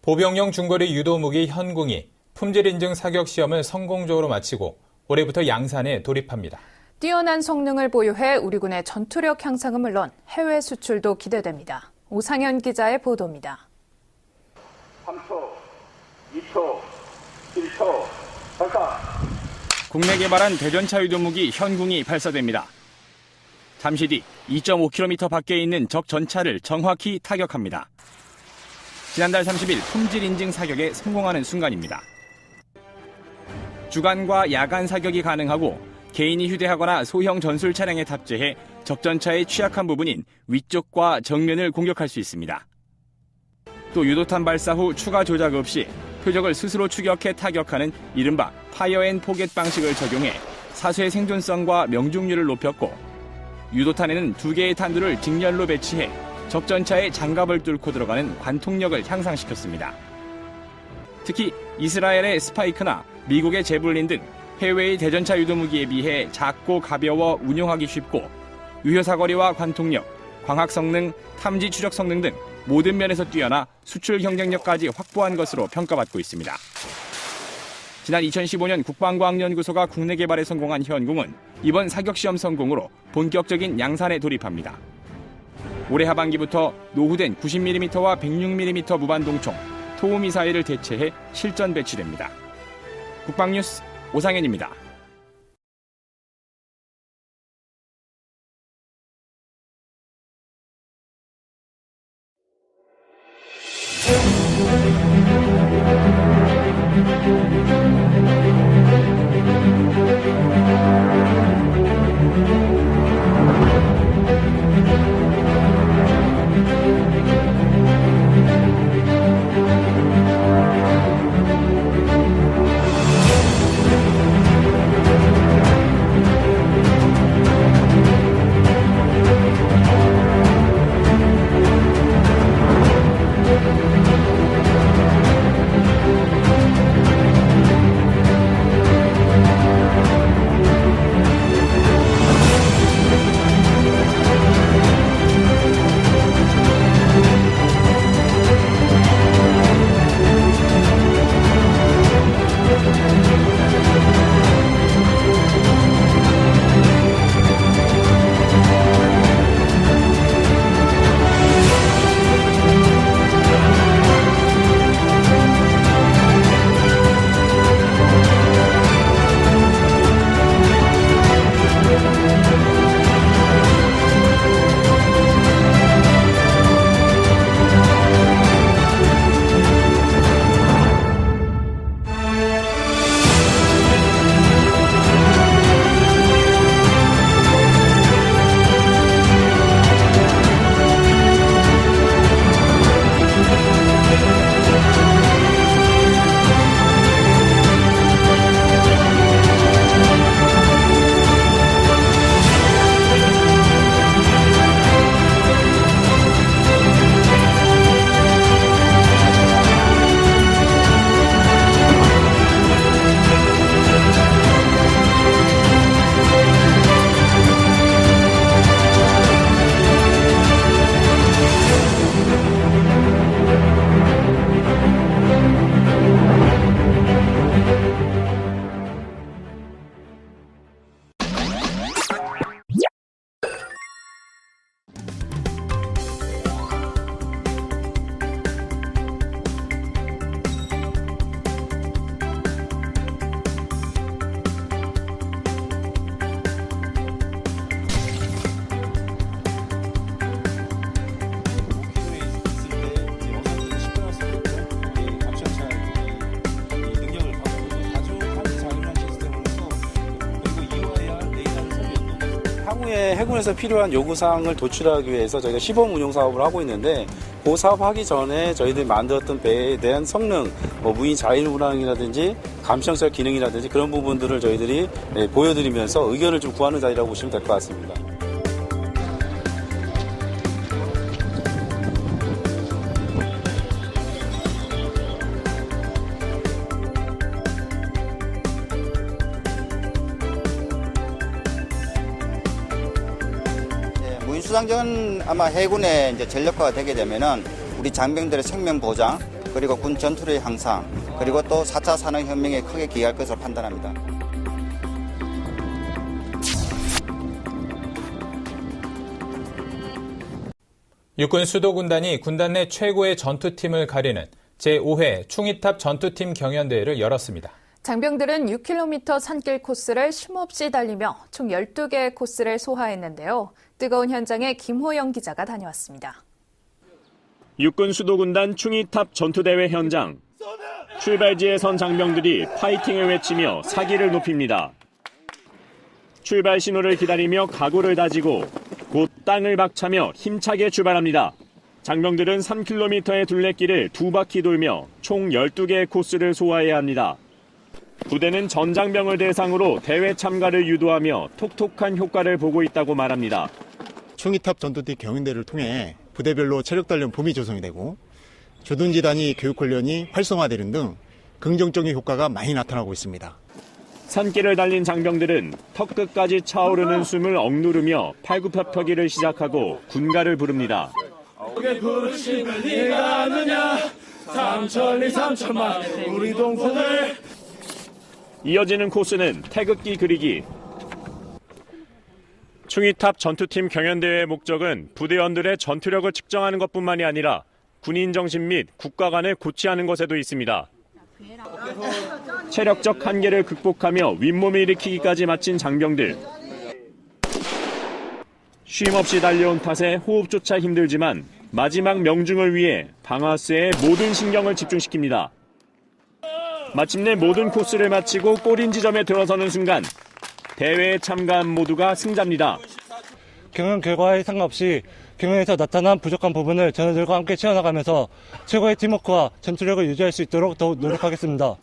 보병용 중거리 유도무기 현궁이 품질 인증 사격 시험을 성공적으로 마치고 올해부터 양산에 돌입합니다. 뛰어난 성능을 보유해 우리 군의 전투력 향상은 물론 해외 수출도 기대됩니다. 오상현 기자의 보도입니다. 3초, 2초, 1초, 발사. 국내 개발한 대전차 유도무기 현궁이 발사됩니다. 잠시 뒤 2.5km 밖에 있는 적 전차를 정확히 타격합니다. 지난달 30일 품질 인증 사격에 성공하는 순간입니다. 주간과 야간 사격이 가능하고 개인이 휴대하거나 소형 전술 차량에 탑재해 적전차의 취약한 부분인 위쪽과 정면을 공격할 수 있습니다. 또 유도탄 발사 후 추가 조작 없이 표적을 스스로 추격해 타격하는 이른바 파이어 앤 포겟 방식을 적용해 사수의 생존성과 명중률을 높였고, 유도탄에는 2개의 탄두를 직렬로 배치해 적전차의 장갑을 뚫고 들어가는 관통력을 향상시켰습니다. 특히 이스라엘의 스파이크나 미국의 제블린 등 해외의 대전차 유도무기에 비해 작고 가벼워 운용하기 쉽고 유효사거리와 관통력, 광학 성능, 탐지 추적 성능 등 모든 면에서 뛰어나 수출 경쟁력까지 확보한 것으로 평가받고 있습니다. 지난 2015년 국방과학연구소가 국내 개발에 성공한 현궁은 이번 사격시험 성공으로 본격적인 양산에 돌입합니다. 올해 하반기부터 노후된 90mm와 106mm 무반동총, 토우미사일을 대체해 실전 배치됩니다. 국방뉴스 오상현입니다. 향후에 해군에서 필요한 요구사항을 도출하기 위해서 저희가 시범 운용 사업을 하고 있는데, 그 사업하기 전에 저희들이 만들었던 배에 대한 성능, 무인 자율 운항이라든지 감시형사 기능이라든지 그런 부분들을 저희들이 보여드리면서 의견을 좀 구하는 자리라고 보시면 될 것 같습니다. 무인수상전은 아마 해군의 이제 전력화가 되게 되면은 우리 장병들의 생명 보장, 그리고 군 전투력의 향상, 그리고 또 4차 산업혁명에 크게 기여할 것으로 판단합니다. 육군 수도군단이 군단 내 최고의 전투팀을 가리는 제5회 충이탑 전투팀 경연대회를 열었습니다. 장병들은 6km 산길 코스를 쉼없이 달리며 총 12개의 코스를 소화했는데요. 뜨거운 현장에 김호영 기자가 다녀왔습니다. 육군 수도군단 충이탑 전투대회 현장. 출발지에 선 장병들이 파이팅을 외치며 사기를 높입니다. 출발 신호를 기다리며 각오를 다지고 곧 땅을 박차며 힘차게 출발합니다. 장병들은 3km의 둘레길을 2바퀴 돌며 총 12개의 코스를 소화해야 합니다. 부대는 전장병을 대상으로 대회 참가를 유도하며 톡톡한 효과를 보고 있다고 말합니다. 충이탑 전투팀 경연대회를 통해 부대별로 체력단련 폼이 조성이 되고 주둔지 단위 교육훈련이 활성화되는 등 긍정적인 효과가 많이 나타나고 있습니다. 산길을 달린 장병들은 턱 끝까지 차오르는 숨을 억누르며 팔굽혀펴기를 시작하고 군가를 부릅니다. 부르심을 네가 아느냐 삼천리 삼천만 우리 동포들. 이어지는 코스는 태극기 그리기. 충이탑 전투팀 경연대회의 목적은 부대원들의 전투력을 측정하는 것뿐만이 아니라 군인 정신 및 국가관을 고취하는 것에도 있습니다. 체력적 한계를 극복하며 윗몸을 일으키기까지 마친 장병들. 쉼없이 달려온 탓에 호흡조차 힘들지만 마지막 명중을 위해 방아쇠에 모든 신경을 집중시킵니다. 마침내 모든 코스를 마치고 골인 지점에 들어서는 순간 대회에 참가한 모두가 승자입니다. 경연 결과에 상관없이 경연에서 나타난 부족한 부분을 전원들과 함께 채워나가면서 최고의 팀워크와 전투력을 유지할 수 있도록 더욱 노력하겠습니다.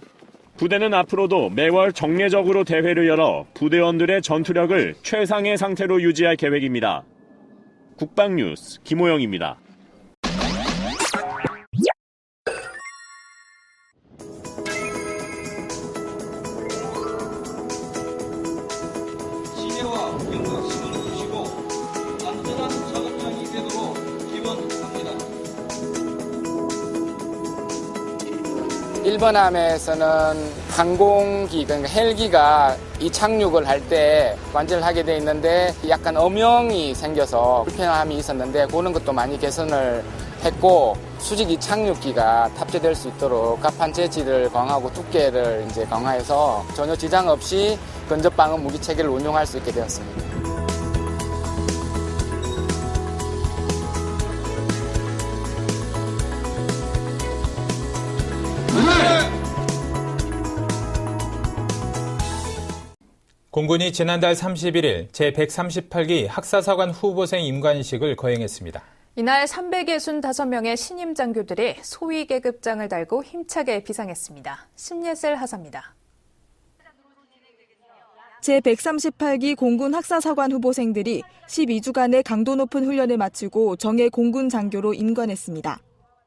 부대는 앞으로도 매월 정례적으로 대회를 열어 부대원들의 전투력을 최상의 상태로 유지할 계획입니다. 국방뉴스 김호영입니다. 시계와 경각심을 주시고 안전한 작업장이 되도록 기원합니다. 1번 함에서는 항공기, 그러니까 헬기가 이착륙을 할 때 관제를 하게 돼 있는데 약간 엄형이 생겨서 불편함이 있었는데 그런 것도 많이 개선을 했고 수직 이착륙기가 탑재될 수 있도록 갑판 재질을 강화하고 두께를 이제 강화해서 전혀 지장 없이 근접 방어 무기 체계를 운용할 수 있게 되었습니다. 공군이 지난달 31일 제138기 학사사관 후보생 임관식을 거행했습니다. 이날 365명의 신임 장교들이 소위 계급장을 달고 힘차게 비상했습니다. 심예슬 하사입니다. 제138기 공군 학사사관 후보생들이 12주간의 강도 높은 훈련을 마치고 정예 공군 장교로 임관했습니다.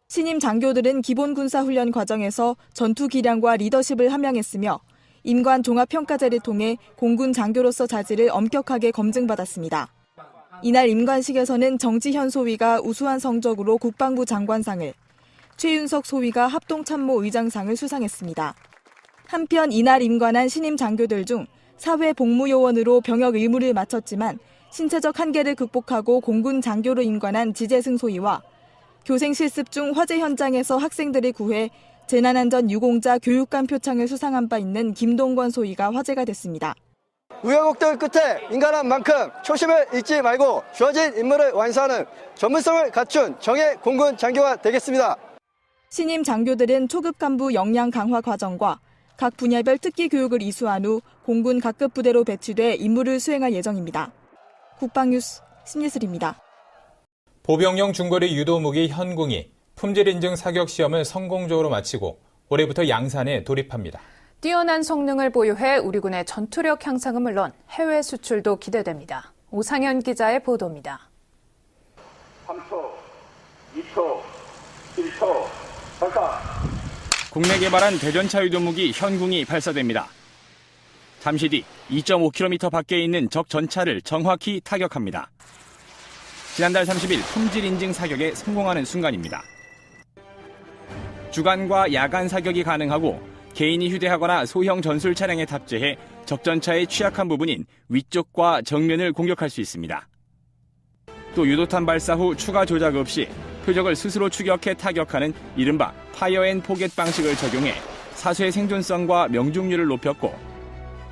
신임 장교들은 기본 군사 훈련 과정에서 전투 기량과 리더십을 함양했으며 임관 종합평가제를 통해 공군 장교로서 자질을 엄격하게 검증받았습니다. 이날 임관식에서는 정지현 소위가 우수한 성적으로 국방부 장관상을, 최윤석 소위가 합동참모의장상을 수상했습니다. 한편 이날 임관한 신임 장교들 중 사회복무요원으로 병역 의무를 마쳤지만 신체적 한계를 극복하고 공군 장교로 임관한 지재승 소위와 교생 실습 중 화재 현장에서 학생들을 구해 재난안전 유공자 교육감 표창을 수상한 바 있는 김동권 소위가 화제가 됐습니다. 우여곡절 끝에 인간한 만큼 초심을 잃지 말고 주어진 임무를 완수하는 전문성을 갖춘 정예 공군 장교가 되겠습니다. 신임 장교들은 초급 간부 역량 강화 과정과 각 분야별 특기 교육을 이수한 후 공군 각급 부대로 배치돼 임무를 수행할 예정입니다. 국방뉴스 심예슬입니다. 보병용 중거리 유도무기 현궁이 품질 인증 사격 시험을 성공적으로 마치고 올해부터 양산에 돌입합니다. 뛰어난 성능을 보유해 우리군의 전투력 향상은 물론 해외 수출도 기대됩니다. 오상현 기자의 보도입니다. 3초, 2초, 1초, 발사. 국내 개발한 대전차 유도무기 현궁이 발사됩니다. 잠시 뒤 2.5km 밖에 있는 적 전차를 정확히 타격합니다. 지난달 30일 품질 인증 사격에 성공하는 순간입니다. 주간과 야간 사격이 가능하고 개인이 휴대하거나 소형 전술 차량에 탑재해 적전차의 취약한 부분인 위쪽과 정면을 공격할 수 있습니다. 또 유도탄 발사 후 추가 조작 없이 표적을 스스로 추격해 타격하는 이른바 파이어 앤 포겟 방식을 적용해 사수의 생존성과 명중률을 높였고,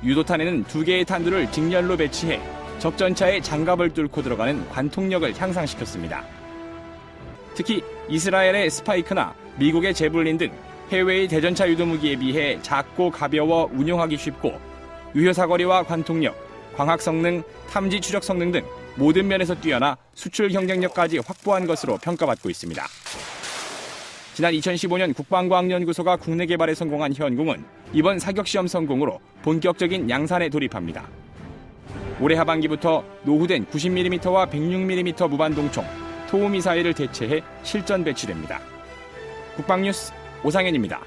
유도탄에는 2개의 탄두를 직렬로 배치해 적전차의 장갑을 뚫고 들어가는 관통력을 향상시켰습니다. 특히 이스라엘의 스파이크나 미국의 제블린 등 해외의 대전차 유도무기에 비해 작고 가벼워 운용하기 쉽고 유효사거리와 관통력, 광학 성능, 탐지 추적 성능 등 모든 면에서 뛰어나 수출 경쟁력까지 확보한 것으로 평가받고 있습니다. 지난 2015년 국방과학연구소가 국내 개발에 성공한 현궁은 이번 사격시험 성공으로 본격적인 양산에 돌입합니다. 올해 하반기부터 노후된 90mm와 106mm 무반동총, 토우미사일을 대체해 실전 배치됩니다. 국방뉴스 오상현입니다.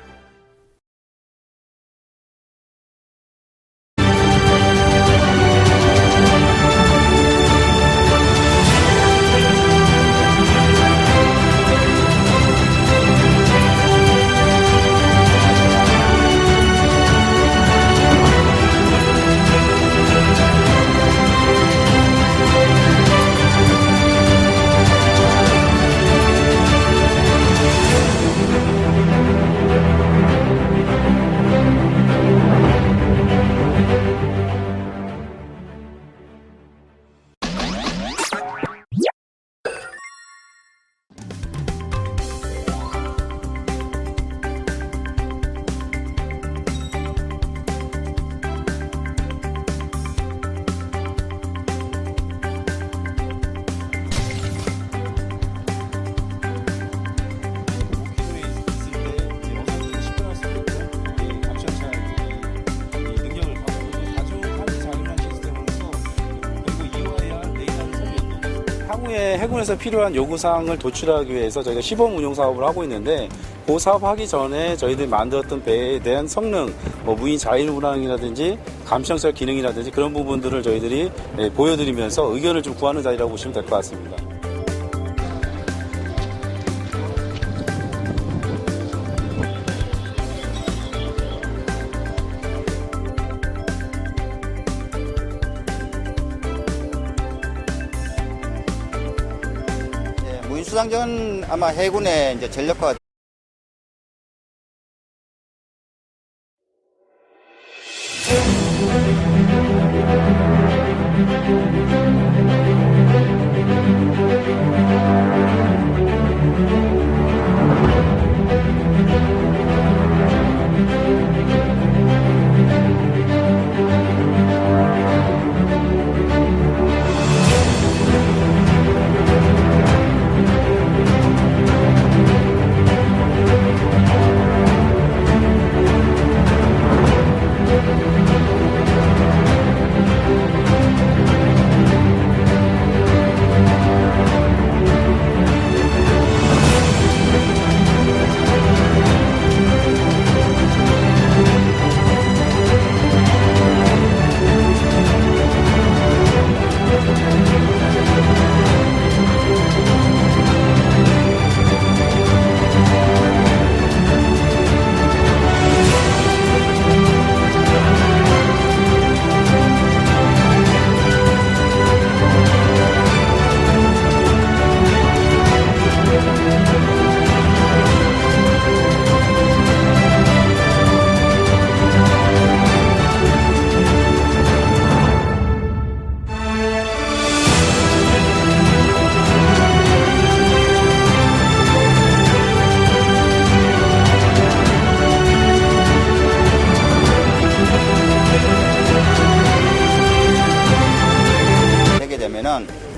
향후에 해군에서 필요한 요구사항을 도출하기 위해서 저희가 시범 운용 사업을 하고 있는데, 그 사업하기 전에 저희들이 만들었던 배에 대한 성능, 무인 자율 운항이라든지 감시형사 기능이라든지 그런 부분들을 저희들이 보여드리면서 의견을 좀 구하는 자리라고 보시면 될 것 같습니다. 무인수상전은 아마 해군의 이제 전력화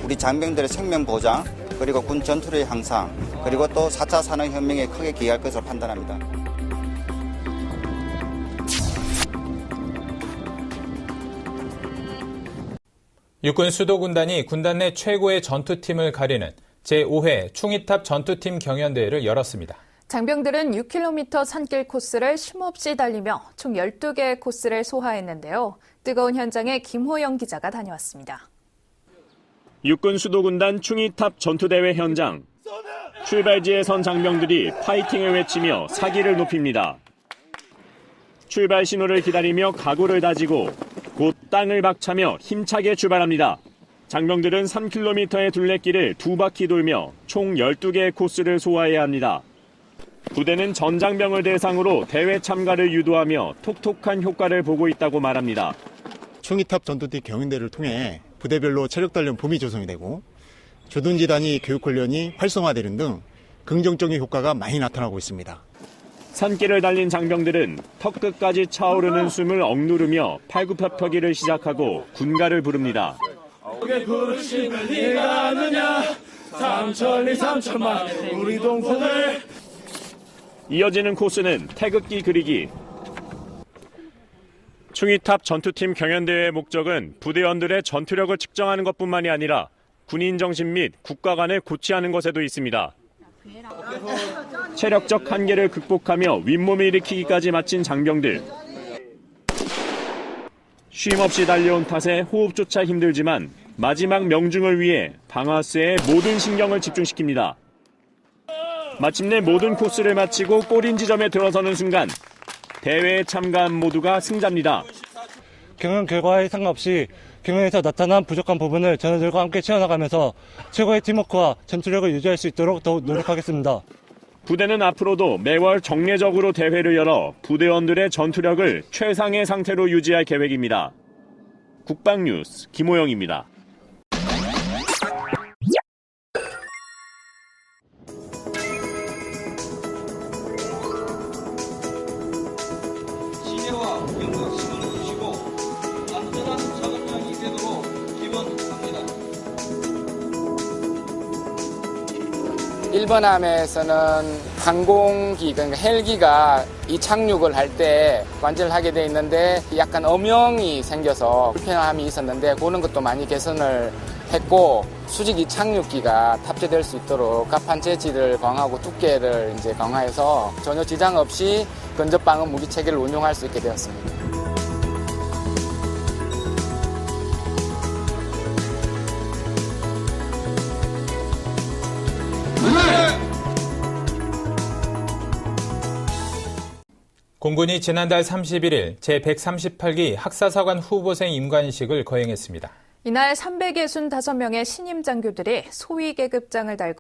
우리 장병들의 생명 보장, 그리고 군 전투력의 향상, 그리고 또 4차 산업혁명에 크게 기여할 것으로 판단합니다. 육군 수도군단이 군단 내 최고의 전투팀을 가리는 제5회 충이탑 전투팀 경연대회를 열었습니다. 장병들은 6km 산길 코스를 쉼없이 달리며 총 12개의 코스를 소화했는데요. 뜨거운 현장에 김호영 기자가 다녀왔습니다. 육군 수도군단 충이탑 전투대회 현장. 출발지에 선 장병들이 파이팅을 외치며 사기를 높입니다. 출발 신호를 기다리며 각오를 다지고 곧 땅을 박차며 힘차게 출발합니다. 장병들은 3km의 둘레길을 2바퀴 돌며 총 12개의 코스를 소화해야 합니다. 부대는 전 장병을 대상으로 대회 참가를 유도하며 톡톡한 효과를 보고 있다고 말합니다. 충이탑 전투기 경연대를 통해 부대별로 체력단련 붐이 조성이 되고 조둔지 단위 교육훈련이 활성화되는 등 긍정적인 효과가 많이 나타나고 있습니다. 산길을 달린 장병들은 턱 끝까지 차오르는 숨을 억누르며 팔굽혀펴기를 시작하고 군가를 부릅니다. 부르심을 네가 아느냐 삼천리 삼천만 우리 동포들. 이어지는 코스는 태극기 그리기. 충이탑 전투팀 경연대회의 목적은 부대원들의 전투력을 측정하는 것뿐만이 아니라 군인 정신 및 국가관을 고취하는 것에도 있습니다. 체력적 한계를 극복하며 윗몸을 일으키기까지 마친 장병들. 쉼없이 달려온 탓에 호흡조차 힘들지만 마지막 명중을 위해 방아쇠에 모든 신경을 집중시킵니다. 마침내 모든 코스를 마치고 골인 지점에 들어서는 순간 대회에 참가한 모두가 승자입니다. 경연 결과에 상관없이 경연에서 나타난 부족한 부분을 전원들과 함께 채워나가면서 최고의 팀워크와 전투력을 유지할 수 있도록 더욱 노력하겠습니다. 부대는 앞으로도 매월 정례적으로 대회를 열어 부대원들의 전투력을 최상의 상태로 유지할 계획입니다. 국방뉴스 김호영입니다. 시계와 연극심을 두시고 안전한 작업장이 되도록 기원합니다. 1번 함에서는 항공기, 그러니까 헬기가 이 착륙을 할 때 관제를 하게 돼 있는데 약간 엄형이 생겨서 불편함이 있었는데 그런 것도 많이 개선을 했고 수직 이착륙기가 탑재될 수 있도록 갑판 재질을 강화하고 두께를 이제 강화해서 전혀 지장 없이 근접방어 무기 체계를 운용할 수 있게 되었습니다. 공군이 지난달 31일 제138기 학사사관 후보생 임관식을 거행했습니다. 이날 365명의 신임 장교들이 소위 계급장을 달고